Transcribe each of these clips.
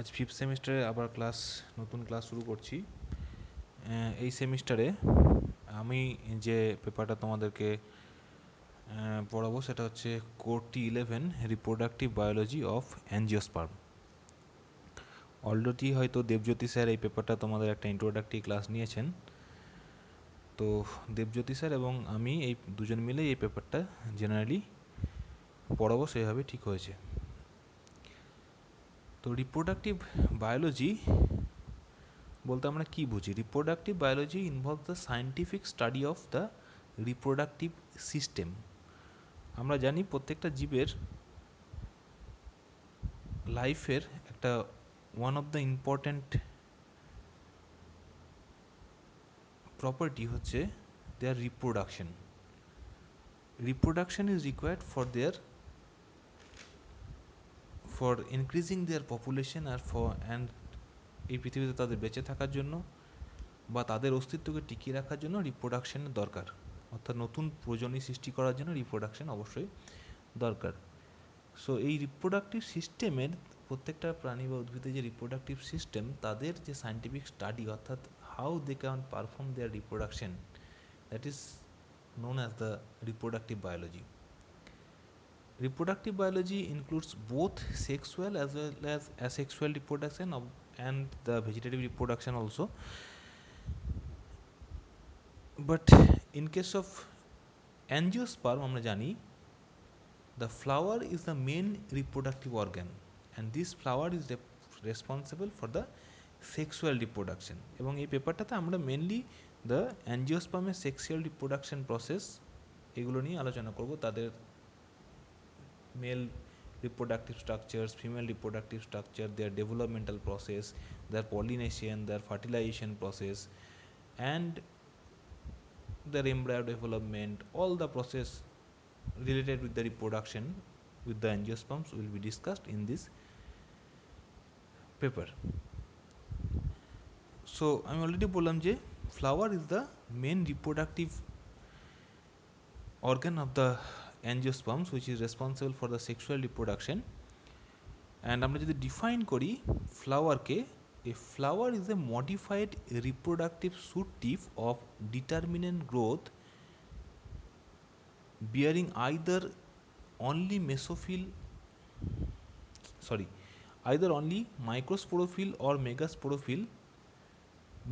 আজ ফিফথ সেমিস্টারে আবার নতুন ক্লাস শুরু করছি। এই সেমিস্টারে আমি যে পেপারটা তোমাদেরকে পড়াবো সেটা হচ্ছে core T11 reproductive biology of angiosperm. Already হয়তো দেবজ্যোতি স্যার এই পেপারটা তোমাদের একটা ইন্ট্রোডাক্টরি ক্লাস নিয়েছেন। তো দেবজ্যোতি স্যার এবং আমি এই দুজন মিলে এই পেপারটা জেনারেলি পড়াবো, সেভাবে ঠিক হয়েছে। তো রিপ্রোডাক্টিভ বায়োলজি বলতে আমরা কি বুঝি? Reproductive biology involve the scientific study of the reproductive system. আমরা জানি প্রত্যেকটা জীবের লাইফের একটা one of the important property হচ্ছে their reproduction. Reproduction is required for increasing their population and এই পৃথিবীতে তাদের বেঁচে থাকার জন্য বা তাদের অস্তিত্বকে টিকিয়ে রাখার জন্য রিপ্রোডাকশনের দরকার। অর্থাৎ নতুন প্রজন্ম সৃষ্টি করার জন্য রিপ্রোডাকশন অবশ্যই দরকার। সো এই রিপ্রোডাক্টিভ সিস্টেমের প্রত্যেকটা প্রাণী বা উদ্ভিদের যে রিপ্রোডাক্টিভ সিস্টেম, তাদের যে সায়েন্টিফিক স্টাডি, অর্থাৎ how they can perform their reproduction, that is known as the reproductive biology. Reproductive biology includes both sexual as well as asexual reproduction and the vegetative reproduction also. But in case of angiosperm, আমরা জানি the flower is the main reproductive organ and this flower is responsible for the sexual reproduction. এবং এই পেপারটাতে আমরা mainly the অ্যাঞ্জিওস্পার্মের sexual reproduction process এগুলো নিয়ে আলোচনা করব। তাদের male reproductive structures, female reproductive structure, their developmental process, their pollination, their fertilization process, and their embryo development, all the process related with the reproduction with the angiosperms will be discussed in this paper. So আমি already বললাম যে flower is the main reproductive organ of the angiosperms which is responsible for the sexual reproduction. And আমরা যদি define করি ফ্লাওয়ারকে, a flower is a modified reproductive shoot tip of determinate growth bearing either only microsporophyll or megasporophyll,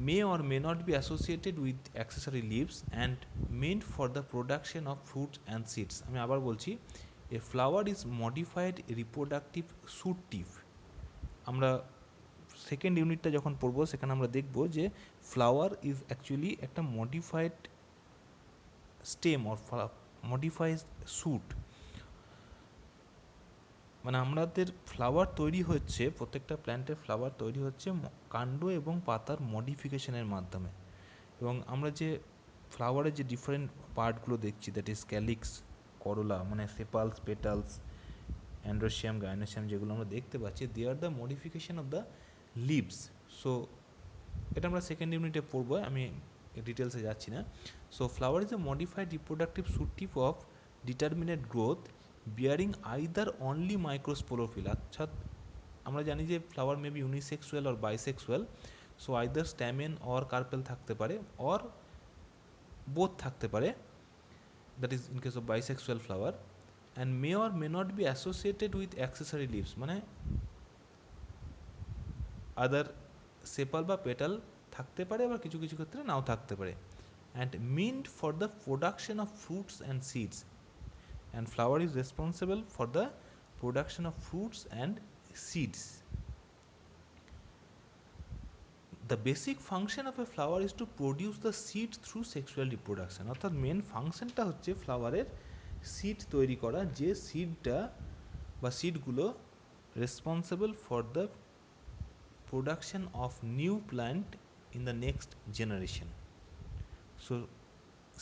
may or may not be associated with accessory leaves and meant for the production of fruits and seeds. আমি আবার বলছি, a flower is modified reproductive shoot tip. আমরা second ইউনিটটা যখন পড়বো সেখানে আমরা দেখব যে ফ্লাওয়ার ইজ অ্যাকচুয়ালি একটা modified stem or modified shoot. মানে আমাদের ফ্লাওয়ার তৈরি হচ্ছে, প্রত্যেকটা প্ল্যান্টের ফ্লাওয়ার তৈরি হচ্ছে কাণ্ড এবং পাতার মডিফিকেশনের মাধ্যমে। এবং আমরা যে ফ্লাওয়ারের যে ডিফারেন্ট পার্টগুলো দেখছি, দ্যাট ইজ ক্যালিক্স, করোলা, মানে সেপালস, পেটালস, অ্যান্ড্রোসিয়াম, গাইনোসিয়াম, যেগুলো আমরা দেখতে পাচ্ছি, they are the modification of the leaves. So এটা আমরা সেকেন্ড ইউনিটে পড়বো, আমি ডিটেলসে যাচ্ছি না। So flower is a modified reproductive shoot tip of determinate growth bearing either only microsporophyll. অর্থাৎ আমরা জানি যে flower may be unisexual or bisexual. So either stamen or carpel থাকতে পারে অর বোথ থাকতে পারে, that is in case of bisexual flower. And may or may not B associated with accessory leaves, মানে আদার সেপাল বা পেটাল থাকতে পারে, আবার কিছু কিছু ক্ষেত্রে নাও থাকতে পারে। And meant for the production of fruits and seeds, and flower is responsible for the production of fruits and seeds. The basic function of a flower is to produce the seed through sexual reproduction. অর্থাৎ main ফাংশনটা হচ্ছে ফ্লাওয়ারের seed তৈরি করা, যে সিডটা বা সিডগুলো responsible for the production of new plant in the next generation. So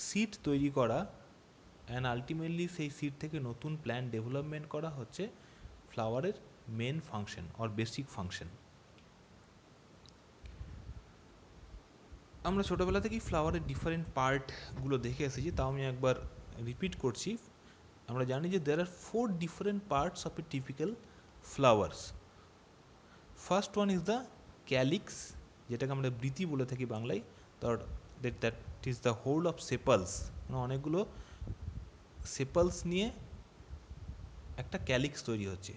seed তৈরি করা অ্যান্ড আলটিমেটলি সেই সিড থেকে নতুন প্ল্যান্ট ডেভেলপমেন্ট করা হচ্ছে ফ্লাওয়ারের main function or basic function. আমরা ছোটোবেলা থেকেই ফ্লাওয়ারের ডিফারেন্ট পার্টগুলো দেখে এসেছি, তাও আমি একবার রিপিট করছি। আমরা জানি যে there are 4 different parts of a typical flowers. First one is the calyx, যেটাকে আমরা বৃতি বলে থাকি বাংলায়। তার that is the whorl of sepals, মানে অনেকগুলো সেপালস নিয়ে একটা ক্যালিক্স তৈরি হচ্ছে।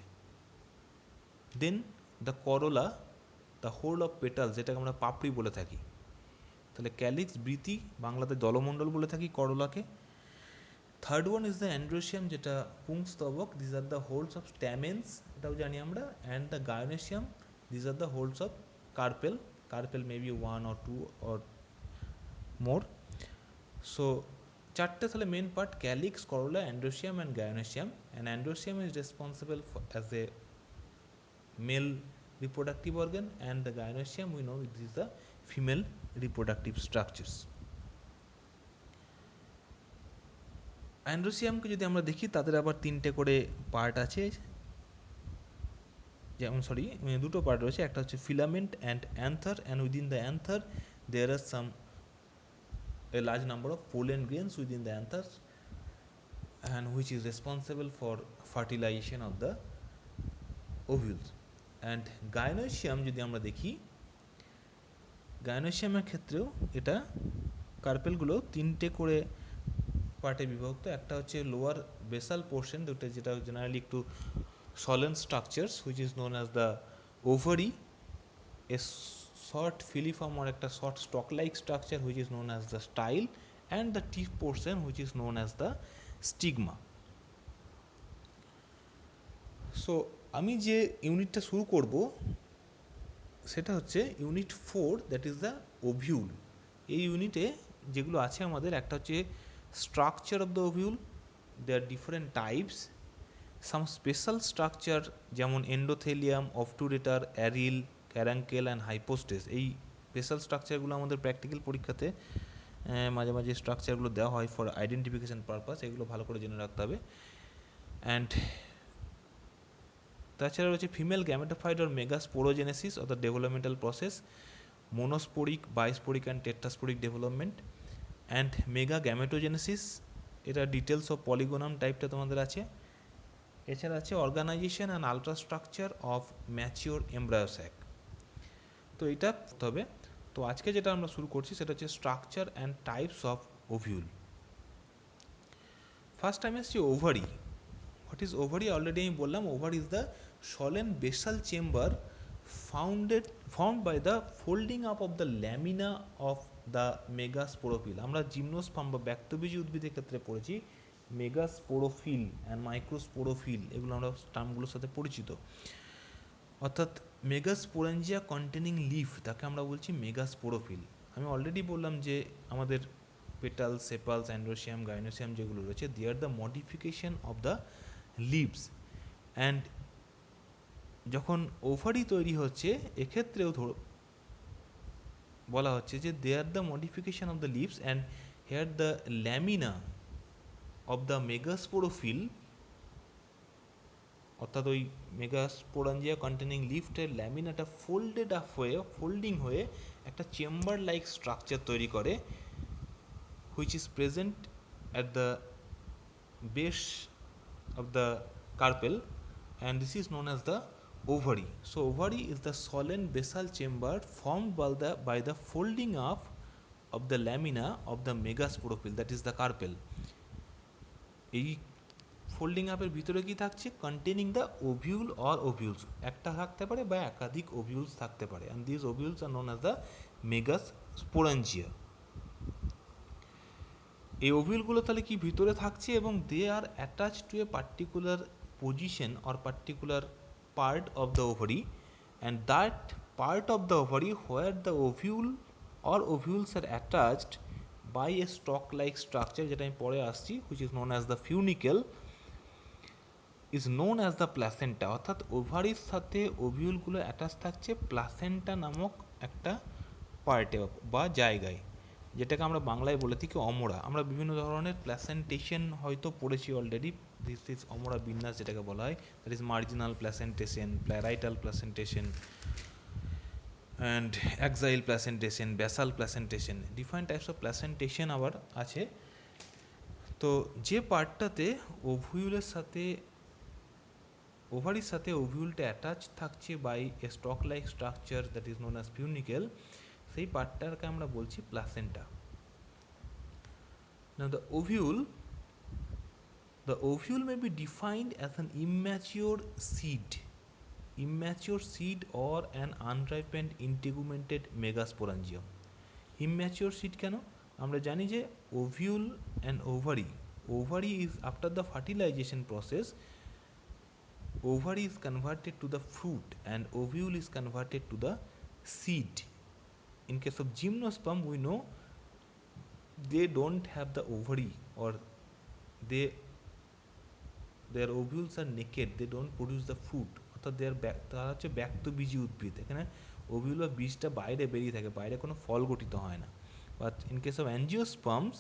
Then the corolla, the whorl of petals, যেটাকে আমরা পাপড়ি বলে থাকি। তাহলে ক্যালিক্স, বৃতি, বাংলাতে দলমণ্ডল বলে থাকি করোলাকে। Third one is the androecium, যেটা পুংস্তবক, these are the whorls of stamens, এটাও জানি আমরা। And the gynoecium, these are the whorls of carpel, carpel may be 1 or 2 or more. So চারটে তাহলে main part: calyx, corolla, androecium and gynoecium. And androecium is responsible as a male reproductive organ, and the gynoecium we know it is the female reproductive structures. অ্যান্ড্রোসিয়ামকে যদি আমরা দেখি, তাদের আবার তিনটে করে part আছে, যেমন দুটো পার্ট রয়েছে। একটা হচ্ছে filament and anther, and within the anther there are some a large number of pollen grains within the anthers, and which is responsible for fertilization of the ovules. And gynoecium যদি আমরা দেখি, গায়োনেসিয়ামের ক্ষেত্রেও এটা কার্পেলগুলো তিনটে করে পার্টে বিভক্ত। একটা হচ্ছে লোয়ার বেসাল পোর্শন, যেটা জেনারেলি একটু swollen structures, which is known as the ovary, a short filiform or একটা short stalk like structure which is known as the style, and the tip portion which is known as the stigma. So আমি যে ইউনিটটা শুরু করব সেটা হচ্ছে unit 4, that is the ovule. এই ইউনিটে যেগুলো আছে আমাদের, একটা হচ্ছে structure of the ovule, they R different types, some special structure যেমন এন্ডোথেলিয়াম, অবটুরেটার, অ্যারিল, ক্যারাঙ্কেল অ্যান্ড হাইপোস্টেস। এই স্পেশাল স্ট্রাকচারগুলো আমাদের প্র্যাকটিক্যাল পরীক্ষাতে মাঝে মাঝে স্ট্রাকচারগুলো দেওয়া হয় ফর আইডেন্টিফিকেশন পারপাস, এগুলো ভালো করে জেনে রাখতে হবে। অ্যান্ড তাছাড়া রয়েছে female gametophyte or megasporogenesis or the developmental process, monosporic, bisporic and tetrasporic development, and mega gametogenesis, এটা ডিটেলস অফ পলিগোনাম টাইপটা তোমাদের আছে। এছাড়া আছে organisation and ultrastructure of mature embryo sac. তো এটা হবে। তো আজকে যেটা আমরা শুরু করছি সেটা হচ্ছে structure and types of ovule. First time এসছি ovary. What is ovary? Already আমি বললাম, ovary is the solen basal chamber formed by the folding up of the lamina of the megasporophyll. আমরা জিমনোস্পার্ম বা ব্যক্তবীজী উদ্ভিদের ক্ষেত্রে পড়েছি মেগাস্পোরোফিল অ্যান্ড মাইক্রোস্পোরোফিল, এগুলো আমরা টার্মগুলোর সাথে পরিচিত। অর্থাৎ মেগাস্পোরেঞ্জিয়া কন্টেনিং লিফ, তাকে আমরা বলছি মেগাস্পোরোফিল। আমি অলরেডি বললাম যে আমাদের পেটাল, সেপালস, অ্যান্ড্রোসিয়াম, গাইনোসিয়াম যেগুলো রয়েছে, they are the modification of the leaves. And যখন ওভারি তৈরি হচ্ছে, এক্ষেত্রেও বলা হচ্ছে যে they are the modification of the leaves, and here the lamina of the megasporophyll, অর্থাৎ ওই মেগাস্পোরাঞ্জিয়া কন্টেনিং লিফটের ল্যামিনাটা ফোল্ডিং হয়ে একটা চেম্বার লাইক স্ট্রাকচার তৈরি করে, which is present at the base of the carpel, and this is known as the ovary. So ovary is the solen basal chamber formed by the folding up of the lamina of the megasporophyll, that is the carpel. এই folding আপের ভিতরে কি থাকছে? Containing the ovule or ovules, একটা থাকতে পারে বা একাধিক ওভিউলস থাকতে পারে, and this ovules are known as the megasporangia. এই ওভিউলগুলো তাহলে কি ভিতরে থাকছে, এবং they are attach to a particular position or particular part of the ovary, and that part of the ovary where the ovule or ovules are attached by a stalk like structure, যেটা আমি পরে আসছি, which is known as the funicle, is known as the placenta. অর্থাৎ ওভারির সাথে ওভিউলগুলো attach থাকছে placenta নামক একটা পার্টে বা জায়গায়, যেটাকে আমরা বাংলায় বলে থাকি অমরা। আমরা বিভিন্ন ধরনের প্ল্যাসেন্টেশন হয়তো পড়েছি অলরেডি। দিস ইজ অমরা বিন্যাস যেটাকে বলা হয়, that is marginal placentation, parietal placentation, and axile placentation, basal placentation, different types of placentation আবার আছে। তো যে পার্টটাতে ওভিউলের সাথে ওভারির সাথে ওভিউলটা অ্যাটাচ থাকছে by a stalk like structure that is known as funicle, সেই পার্টটাকে আমরা বলছি placenta. Now the ovule may be defined as an immature seed or an unripened integumented megasporangium. Immature seed কেন? আমরা জানি যে ovule and ovary is after the fertilization process, ovary is converted to the fruit and ovule is converted to the seed. In case of gymnosperm, we know they don't have the ovary, or they their ovules are naked, they don't produce the fruit, অর্থাৎ তারা হচ্ছে ব্যক্তবীজী উদ্ভিদ। এখানে ovule বা বীজটা বাইরে বেরিয়ে থাকে, বাইরে কোনো ফল গঠিত হয় না। But in case of angiosperms,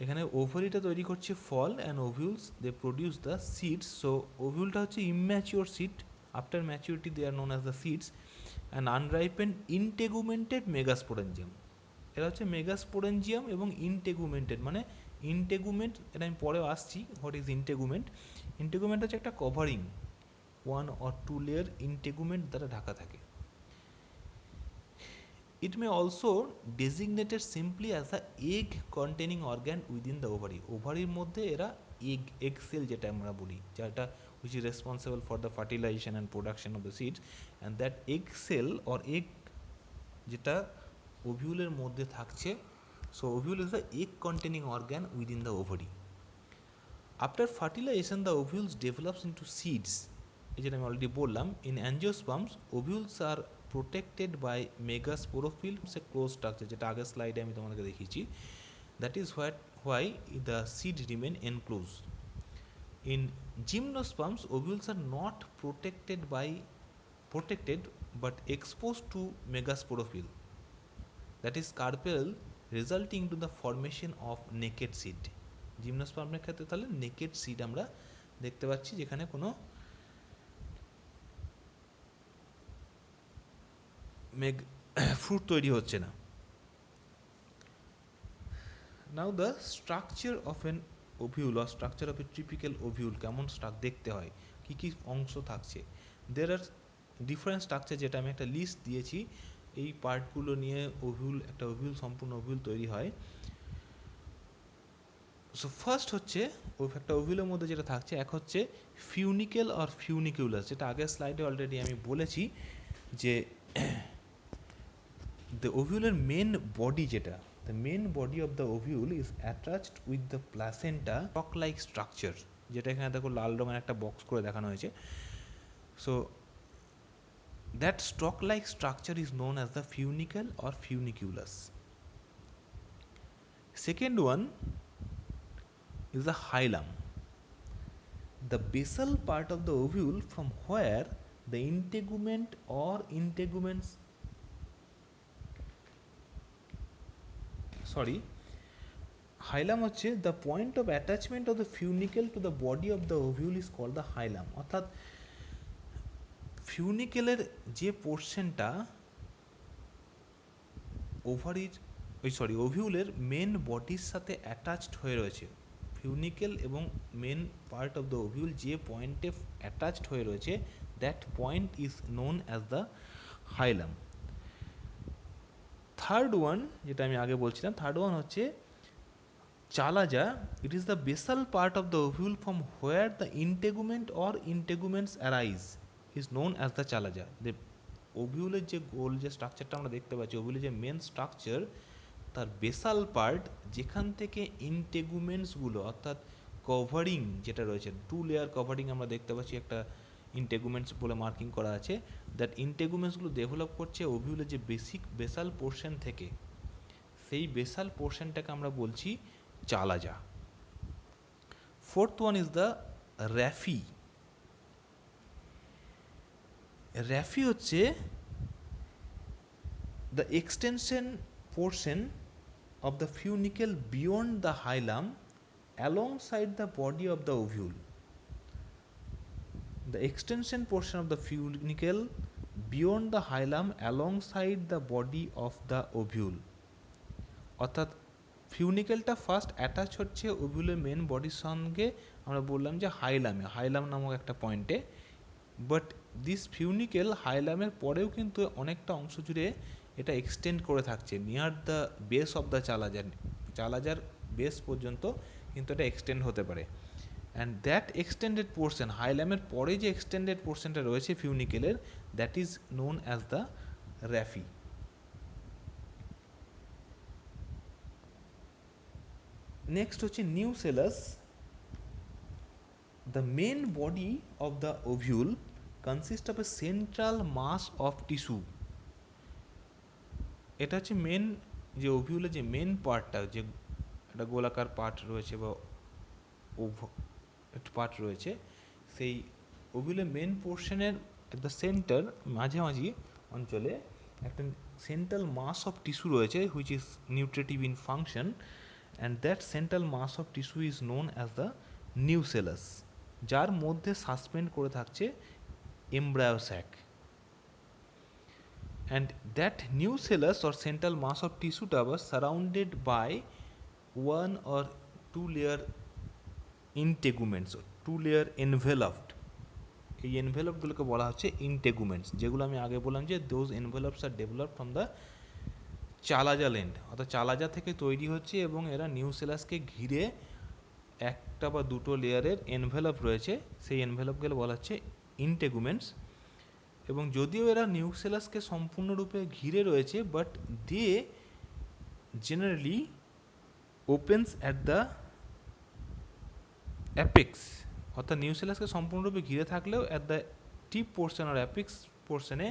এখানে ওভারিটা তৈরি করছে ফল and ovules they produce the seeds. So ওভিউলটা হচ্ছে immature seed, after maturity they are known as the seeds and unripened integumented megasporangium. এরা হচ্ছে মেগাস্পোরেঞ্জিয়াম এবং ইনটেগুমেন্টেড, মানে ইনটেগুমেন্ট, এটা আমি পরেও আসছি হোয়াট ইজ ইনটেগুমেন্ট। ইনটেগুমেন্ট হচ্ছে একটা কভারিং, 1 or 2 লেয়ার ইনটেগুমেন্ট দ্বারা ঢাকা থাকে। It may also designated simply as the egg containing organ within the ovary. ওভারির মধ্যে এরা egg cell যেটা আমরা বলি, যেটা which is responsible for the fertilization and production of the seeds, and that egg cell or egg যেটা ওভিউলের মধ্যে থাকছে, so ovule is the egg containing organ within the ovary. After fertilization the ovules develops into seeds, এই যেটা আমি already বললাম। in angiosperms ovules are protected by megasporophyll, say close structure, যেটা আগের স্লাইডে আমি তোমাদেরকে দেখিয়েছি। that is why the seed remain enclosed. In gymnosperms ovules are not protected but exposed to megasporophyll, that is carpel, resulting to the formation of naked seed. জিমনোস্পার্মের ক্ষেত্রে তাহলে naked seed আমরা দেখতে পাচ্ছি, যেখানে কোনো ফ্রুট তৈরি হচ্ছে না। Now the structure of an ovule or structure of a typical ovule কেমন দেখতে হয়, কি কি অংশ থাকছে। দের আর ডিফারেন্ট স্ট্রাকচার, যেটা আমি একটা লিস্ট দিয়েছি, এই পার্টগুলো নিয়ে একটা ওভিউল, সম্পূর্ণ ওভিউল তৈরি হয়। সো ফার্স্ট হচ্ছে একটা ওভিউলের মধ্যে যেটা থাকছে, এক হচ্ছে ফিউনিকেল আর ফিউনিকিউলাস, যেটা আগের স্লাইডে অলরেডি আমি বলেছি যে দ্য ওভিউলের মেন বডি যেটা, the main body of the ovule is attached with the placenta stalk like structure, যেটা এখানে দেখো লাল রঙের একটা বক্স করে দেখানো হয়েছে। So that stalk like structure is known as the funicle or funiculus. Second one is the hilum, the basal part of the ovule from where the integument or integuments hilum হচ্ছে the point of attachment of the funicle to the body of the ovule is called the hilum, অর্থাৎ ফিউনিকেলের যে পোর্শনটা ওভিউলের main বডির সাথে attached হয়ে রয়েছে, funicle এবং main part of the ovule যে পয়েন্টে অ্যাটাচড হয়ে রয়েছে, that point is known as the hilum. Third one, যেটা আমি আগে বলছিলাম, থার্ড ওয়ান হচ্ছে chalaza. It is the basal part of the ovule from where the integument or integuments arise is known as the chalaza. ওভিউলের যে গোল যে স্ট্রাকচারটা আমরা দেখতে পাচ্ছি, ওভিউলের যে মেন স্ট্রাকচার, তার বেসাল পার্ট যেখান থেকে ইন্টেগুমেন্টসগুলো, অর্থাৎ কভারিং যেটা রয়েছে, 2 লেয়ার কভারিং আমরা দেখতে পাচ্ছি, একটা ইন্টেগুমেন্টস বলে মার্কিং করা আছে, দ্যাট ইন্টেগুমেন্টসগুলো ডেভেলপ করছে ওভিউলের যে বেসাল পোর্শন থেকে, সেই বেসাল পোর্শনটাকে আমরা বলছি চালাজা। Fourth one is the raphe. Raphe হচ্ছে the extension portion of the funicle beyond the hilum alongside the body of the ovule. The extension portion of the funicle beyond the hilum alongside the body of the ovule, অর্থাৎ ফিউনিকেলটা first attach হচ্ছে ওভিউলের main বডির সঙ্গে, আমরা বললাম যে হাইলাম নামক একটা পয়েন্টে, বাট দিস ফিউনিকেল হাইলামের পরেও কিন্তু অনেকটা অংশ জুড়ে এটা এক্সটেন্ড করে থাকছে near the base of the চালাজার বেস পর্যন্ত কিন্তু এটা এক্সটেন্ড হতে পারে। অ্যান্ড দ্যাট এক্সটেন্ডেড পোর্শন, হাইলামের পরে যে এক্সটেন্ডেড পোর্শনটা রয়েছে ফিউনিকেলের, that is known as the raphe. Next হচ্ছে nucellus. The main body of the ovule consists of a central mass of tissue. এটা হচ্ছে মেন, যে ওভিউলের যে মেন পার্টটা, যে একটা গোলাকার পার্ট রয়েছে বা পার্ট রয়েছে, সেই ওভিউলের মেন পোর্শনের এট দ্য সেন্টার, মাঝামাঝি অঞ্চলে একটা সেন্ট্রাল মাস অফ টিস্যু রয়েছে which is nutritive in function, and that central mass of tissue is known as the nucellus, যার মধ্যে সাসপেন্ড করে থাকছে embryo sac. And that nucellus or central mass of tissue was surrounded by one or two layer integuments, or two layer enveloped. এই এনভেলপগুলোকে বলা হচ্ছে ইন্টেগুমেন্টস, যেগুলো আমি আগে বললাম যে those envelopes are develop from the chalazal end, অর্থাৎ চালাজা থেকে তৈরি হচ্ছে এবং এরা নিউসেলাসকে ঘিরে একটা বা দুটো লেয়ারের এনভেলপ রয়েছে, সেই এনভেলপগুলো বলা হচ্ছে ইন্টেগুমেন্টস। এবং যদিও এরা নিউক্লিয়াসকে সম্পূর্ণরূপে ঘিরে রয়েছে, but they generally opens at the apex, অর্থাৎ নিউক্লিয়াসকে সম্পূর্ণরূপে ঘিরে থাকলেও অ্যাট দ্য টিপ পোর্শন আর অ্যাপেক্স পোর্শনে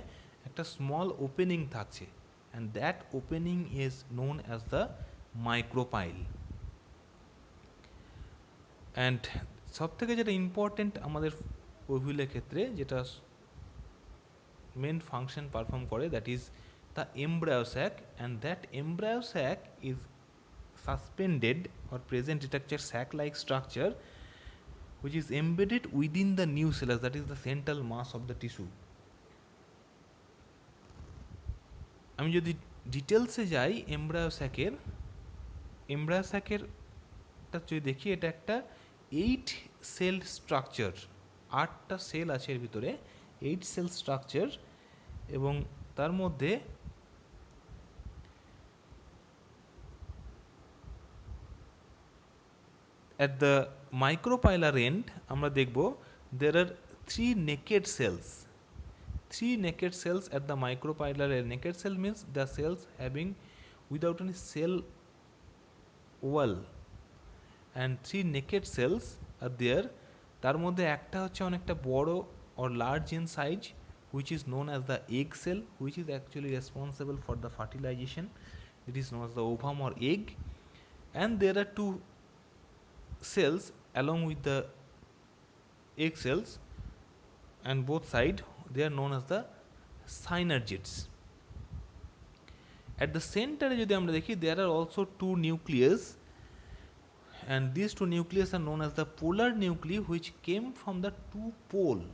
একটা স্মল ওপেনিং থাকছে, and that opening is known as the micropyle. And সব থেকে যেটা ইম্পর্টেন্ট আমাদের ওভিউলের ক্ষেত্রে, যেটা মেন ফাংশন পারফর্ম করে, that is the embryo sac, and that embryo sac is suspended or present, এটা হচ্ছে sac like structure which is embedded within the nucellus, that is the central mass of the tissue. আমি যদি ডিটেলসে যাই embryo স্যাকের যদি দেখি, এটা একটা 8 সেল স্ট্রাকচার, 8টা সেল আছে এর ভিতরে, 8 সেল স্ট্রাকচার, এবং তার মধ্যে at the micropylar end আমরা দেখব there are three naked cells at the micropylar end. Naked cell means the cells having without any cell wall, and three naked cells are there. তার মধ্যে একটা হচ্ছে অনেকটা বড় or large in size, which is known as the egg cell, which is actually responsible for the fertilization. It is known as the ovum or egg. And there are two cells along with the egg cells, and both side they are known as the synergids. At the center যদি আমরা দেখি, there are also two nucleus, and these two nucleus are known as the polar nuclei, which came from the two pole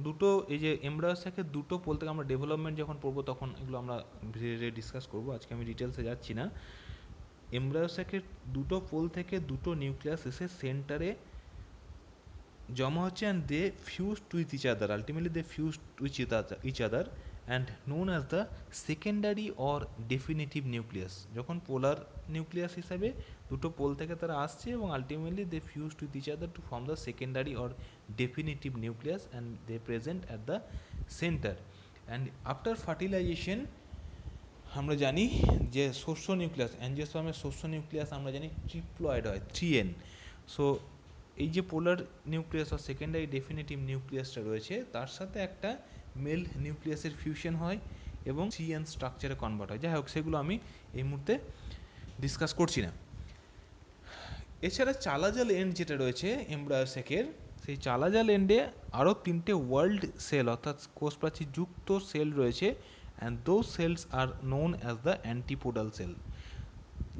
দুটো, এই যে embryo স্যাকের দুটো pole থেকে আমরা development যখন পড়বো তখন এগুলো আমরা ধীরে ধীরে ডিসকাস করবো, আজকে আমি ডিটেলসে যাচ্ছি না। এমব্রায়ো স্যাকের দুটো পোল থেকে দুটো নিউক্লিয়াস এসে সেন্টারে জমা হচ্ছে, and they fused with each other. Ultimately they fused with each other and known as the secondary or definitive nucleus. যখন পোলার নিউক্লিয়াস হিসাবে দুটো পোল থেকে তারা আসছে এবং ultimately they fused with each other to form the secondary or definitive nucleus, and they present at the center. And after fertilization আমরা জানি যে শস্য নিউক্লিয়াস, অ্যাঞ্জিওস্পার্মের শস্য নিউক্লিয়াস আমরা জানি ট্রিপ্লয়েড হয়, 3N। সো এই যে পোলার নিউক্লিয়াস বা সেকেন্ডারি ডেফিনেটিভ নিউক্লিয়াসটা রয়েছে, তার সাথে একটা মেল নিউক্লিয়াসের ফিউশন হয় এবং 3N স্ট্রাকচারে কনভার্ট হয়। যাই হোক, সেগুলো আমি এই মুহূর্তে ডিসকাস করছি না। এছাড়া চালাজাল এন্ড যেটা রয়েছে এমব্রায়োস্যাকের, সেই চালাজাল এন্ডে আরও 3টে ওয়ার্ল্ড সেল অর্থাৎ কোষপ্রাচীর যুক্ত সেল রয়েছে, and those cells are known as the antipodal cell.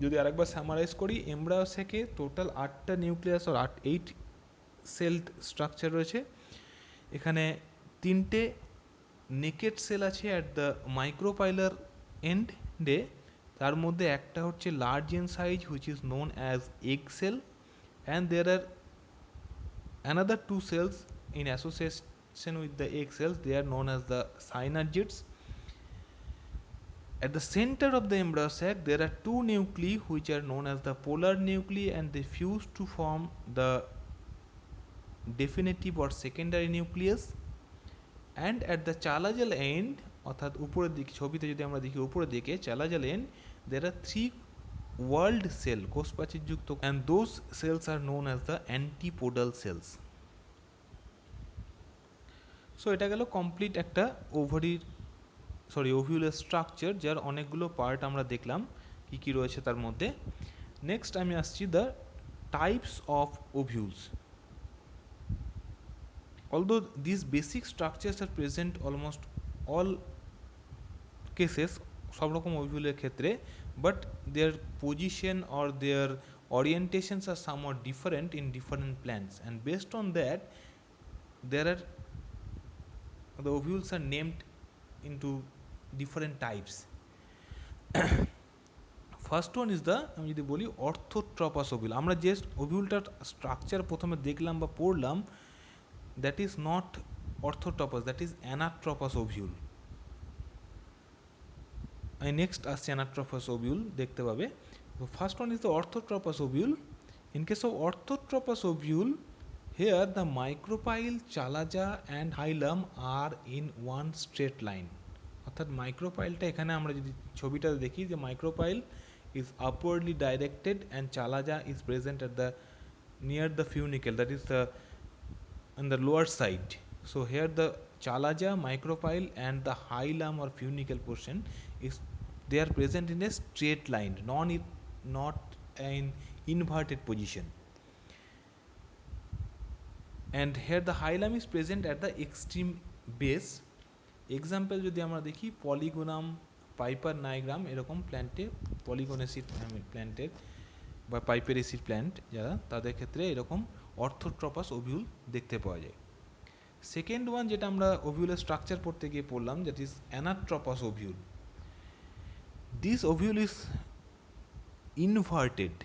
যদি আরেকবার সামারাইজ করি, এমব্রায়োস্যাকে টোটাল 8টা নিউক্লিয়াস আর 8 সেল স্ট্রাকচার রয়েছে। এখানে 3টে নেকেড সেল আছে অ্যাট দ্য মাইক্রোপাইলার এন্ডে, তার মধ্যে একটা হচ্ছে large in size which is known as egg cell, and there are another two cells in association with the egg cells, they are known as the synergids. At the center of the embryo sac there are two nuclei which are known as the polar nuclei, and they fuse to form the definitive or secondary nucleus. And at the chalazal end, অর্থাৎ উপরের দিকে ছবিতে যদি আমরা দেখি উপরের দিকে chalazal end, there are three walled cell কোষপ্রাচীরযুক্ত, and those cells are known as the antipodal cells. So এটা গেল কমপ্লিট একটা ওভিউলের স্ট্রাকচার, যার অনেকগুলো পার্ট আমরা দেখলাম কি কি রয়েছে তার মধ্যে। নেক্সট আমি আসছি the types of ovules. Although this basic structures are present almost all cases, সব রকম ওভিউলের ক্ষেত্রে, but their position or their orientations are somewhat different in different plants, and based on that there are the ovules are named into different types. First one is the, আমি যদি বলি অর্থোট্রপাস ovule, আমরা যে ওভিউলটার structure প্রথমে দেখলাম বা পড়লাম, that is not orthotropous, that is anatropous ovule. আমি নেক্সট আসছি অ্যানাট্রপাস ওভিউল দেখতে পাবে। তো first one is the orthotropous ovule. In case of orthotropous ovule, here the micropyle, chalaza and hilum are in one straight line. অর্থাৎ মাইক্রোপাইলটা এখানে আমরা যদি ছবিটা দেখি, যে micropyle is upwardly directed and chalaza is present at the near the funicle, that is the on the lower side. So here the chalaza, micropyle and the hilum or funicle portion is, they are present in a straight line, not in inverted position. And here the hilum is present at the extreme base. Example যদি আমরা দেখি পলিগোনাম, piper নাইগ্রাম, এরকম প্ল্যান্টে, পলিগোনেসিড প্ল্যান্টের বা পাইপেরেসিড plant যারা, তাদের ক্ষেত্রে এরকম অর্থোট্রপাস ওভিউল দেখতে পাওয়া যায়। সেকেন্ড ওয়ান যেটা আমরা ওভিউলের স্ট্রাকচার পড়তে গিয়ে পড়লাম, that is anatropous ovule. This ovule is inverted,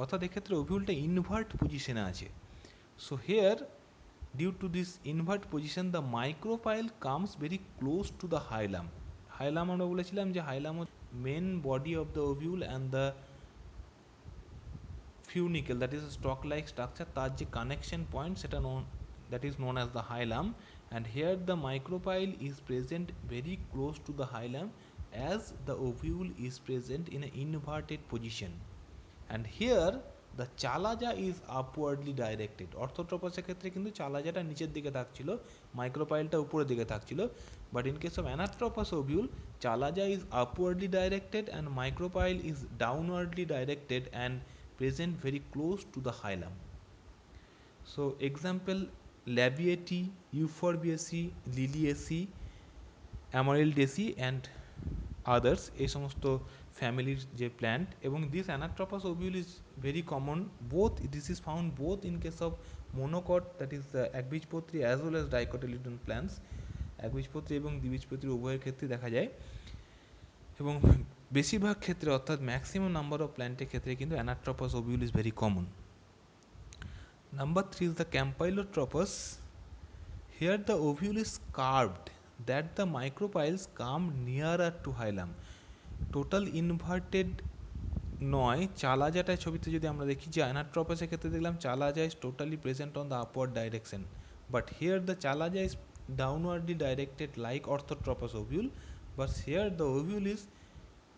অর্থাৎ এক্ষেত্রে ওভিউলটা ইনভার্ট পজিশনে আছে। So here, due to this invert position, the micropyle comes very close to the hilum. Hilum আমরা বলেছিলাম যে hilum main body of the ovule and the funicle, that is a stalk like structure, তার যে connection point সেটা that is known as the hilum, and here the micropyle is present very close to the hilum as the ovule is present in an inverted position, and here the chalaza is upwardly directed. অর্থোট্রপাসের ক্ষেত্রে কিন্তু চালাজাটা নিচের দিকে থাকছিল, মাইক্রোপাইলটা উপরের দিকে থাকছিল, but in case of anatropous ovule, chalaza is upwardly directed and micropyle is downwardly directed and present very close to the hilum. So example, labiaceae, euphorbiaceae, liliaceae, amaryldaceae and others, এই সমস্ত ফ্যামিলির যে প্ল্যান্ট, এবং this anatropous ovule is very common, this is found both in case of monocot, that is the একবীজপত্রী, as well as dicotyledon plants, একবীজপত্রী এবং দ্বিবীজপত্রী উভয়ের ক্ষেত্রে দেখা যায়, এবং বেশিরভাগ ক্ষেত্রে অর্থাৎ ম্যাক্সিমাম নাম্বার অফ প্ল্যান্টের ক্ষেত্রে কিন্তু anatropous ovule is very common. Number 3 is the campylotropous. Here the ovule is carved that the micropiles come nearer to hilum. Total inverted নয়, চালাজাটা ছবিতে যদি আমরা দেখি, যে অ্যানাট্রপাসের ক্ষেত্রে দেখলাম chalaza is totally present on the upward direction, but here the chalaza is downwardly directed like orthotropous ovule, but here the ovule is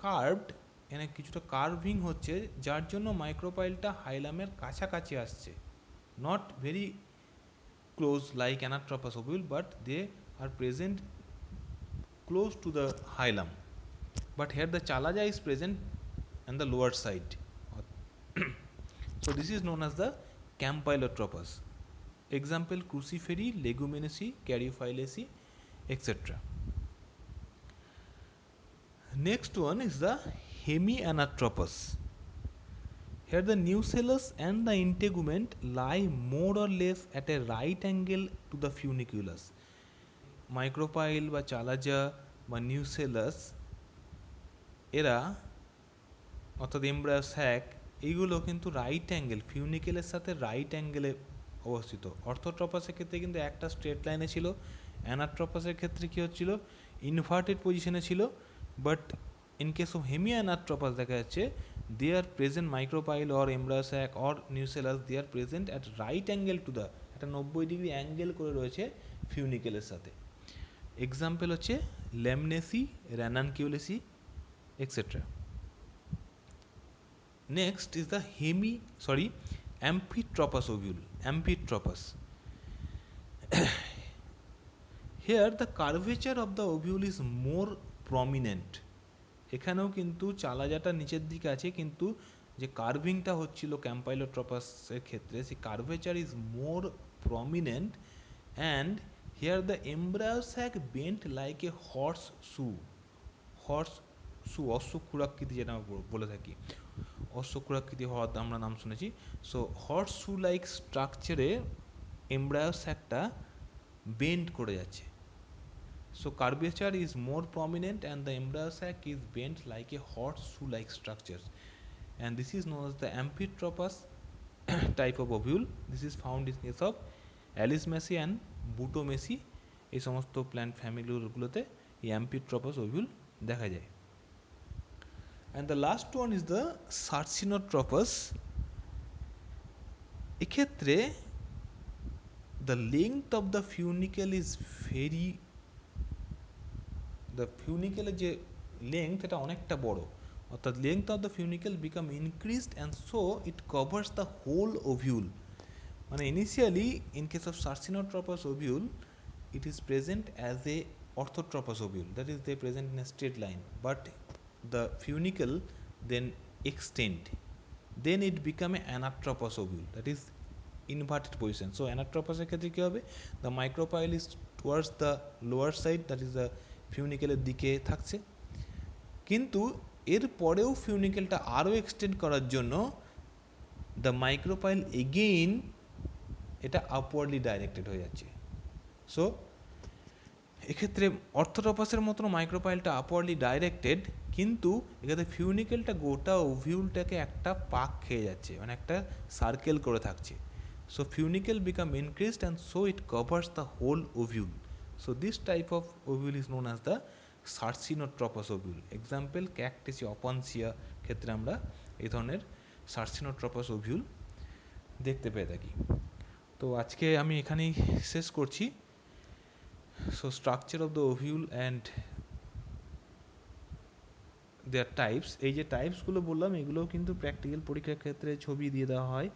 curved, এখানে কিছুটা কার্ভিং হচ্ছে, যার জন্য মাইক্রোপাইলটা হাইলামের কাছাকাছি আসছে, not very close like anatropous ovule, but they are present close to the hilum, but here the chalaza is present on the lower side. So this is known as the campylotropous. Example, cruciferae, leguminosae, caryophyllaceae, etc. Next one is the hemianatropous. Here the nucellus and the integument lie more or less at a right angle to the funiculus. Micropyle বা চালাজা বা nucellus এরা অর্থাৎ embryo sec এইগুলো কিন্তু right angle ফিউনিকেলের সাথে right অ্যাঙ্গেলে অবস্থিত। অর্থোট্রপাসের ক্ষেত্রে কিন্তু একটা স্ট্রেট লাইনে ছিল, অ্যানাট্রপাসের ক্ষেত্রে কী হচ্ছিল, ইনভার্টেড পজিশনে ছিল। But in case of hemi anatropous দেখা যাচ্ছে they are present micropyle or embryo sac or nucellus, they are present at right angle to the, একটা 90 ডিগ্রি অ্যাঙ্গেল করে রয়েছে ফিউনিকেলের সাথে। এক্সাম্পল হচ্ছে ল্যামনেসি, র্যানানকিউলেসি etcetera. Next is the amphitropous ovule. Amphitropous. Here the curvature of the ovule is more prominent. এখানেও কিন্তু চালাজাটা নিচের দিকে আছে, কিন্তু যে কার্ভিংটা হচ্ছিল ক্যাম্পাইলোট্রপাসের ক্ষেত্রে সেই curvature is more prominent, and here the embryo sac bent like a horseshoe অশ্বক্ষুরাকৃতি যেটা আমরা বলে থাকি, অশ্বক্ষুরাকৃতি হওয়ার আমরা নাম শুনেছি। সো হর্স শু লাইক স্ট্রাকচারে এমব্রায়ো স্যাকটা বেন্ড করে যাচ্ছে। So curvature is more prominent and the embryo sac is bent like a horseshoe-like structure, and this is known as the amphitropous type of ovule. This is found in case of Alismaceae and Butomaceae. এই সমস্ত plant ফ্যামিলিগুলোতে এই amphitropous ovule দেখা যায়। And the last one is the Sarcinotropous. এক্ষেত্রে the length of the funicle is very, the ফিউনিকেলের যে length এটা অনেকটা বড়, অর্থাৎ length of the funicle become increased and so it covers the whole ovule. মানে initially in case of circinotropous ovule it is present as a orthotropous ovule, that is they present in a straight line, but the funicle then extend, then it become a anatropous ovule, that is inverted position. So anatropous এর ক্ষেত্রে কি হবে, the micropyle is towards the lower side, that is the ফিউনিকেলের দিকে থাকছে, কিন্তু এর পরেও ফিউনিকেলটা আরও এক্সটেন্ড করার জন্য দ্য মাইক্রোপাইল এগেইন এটা আপওয়ার্ডলি ডাইরেক্টেড হয়ে যাচ্ছে। সো এক্ষেত্রে অর্থোট্রপাসের মতন মাইক্রোপাইলটা আপওয়ার্ডলি ডাইরেক্টেড, কিন্তু এক্ষেত্রে ফিউনিকেলটা গোটা ওভিউলটাকে একটা পাক খেয়ে যাচ্ছে, মানে একটা সার্কেল করে থাকছে। So funicle become increased and so it covers the whole ovule. So this type of ovule is known as the circinotropous ovule. Example Cactaceae Opuntia ক্ষেত্রে আমরা এই ধরনের সার্সিনোট্রপাস ওভিউল দেখতে পেয়ে থাকি। তো আজকে আমি এখানেই শেষ করছি। So structure of the ovule and their types, এই যে টাইপসগুলো বললাম এগুলোও কিন্তু প্র্যাকটিক্যাল পরীক্ষার ক্ষেত্রে ছবি দিয়ে দেওয়া হয়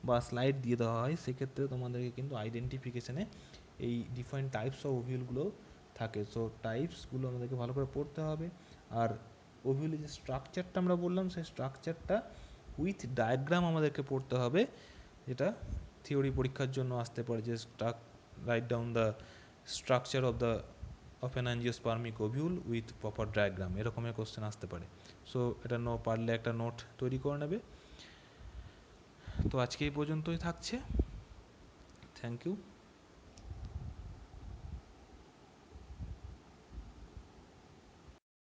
বা স্লাইড দিয়ে দেওয়া হয়, সেক্ষেত্রে তোমাদেরকে কিন্তু আইডেন্টিফিকেশানে এই ডিফারেন্ট টাইপস অফ ওভিউলগুলো থাকে। সো টাইপসগুলো আমাদেরকে ভালো করে পড়তে হবে। আর ওভিউলের যে স্ট্রাকচারটা আমরা বললাম সেই স্ট্রাকচারটা উইথ ডায়াগ্রাম আমাদেরকে পড়তে হবে, যেটা থিওরি পরীক্ষার জন্য আসতে পারে, যে write down the structure of the of an angiospermic ovule with proper diagram, এরকমের কোশ্চেন আসতে পারে। সো এটা পারলে একটা নোট তৈরি করে নেবে। তো আজকে এই পর্যন্তই থাকছে। Thank you.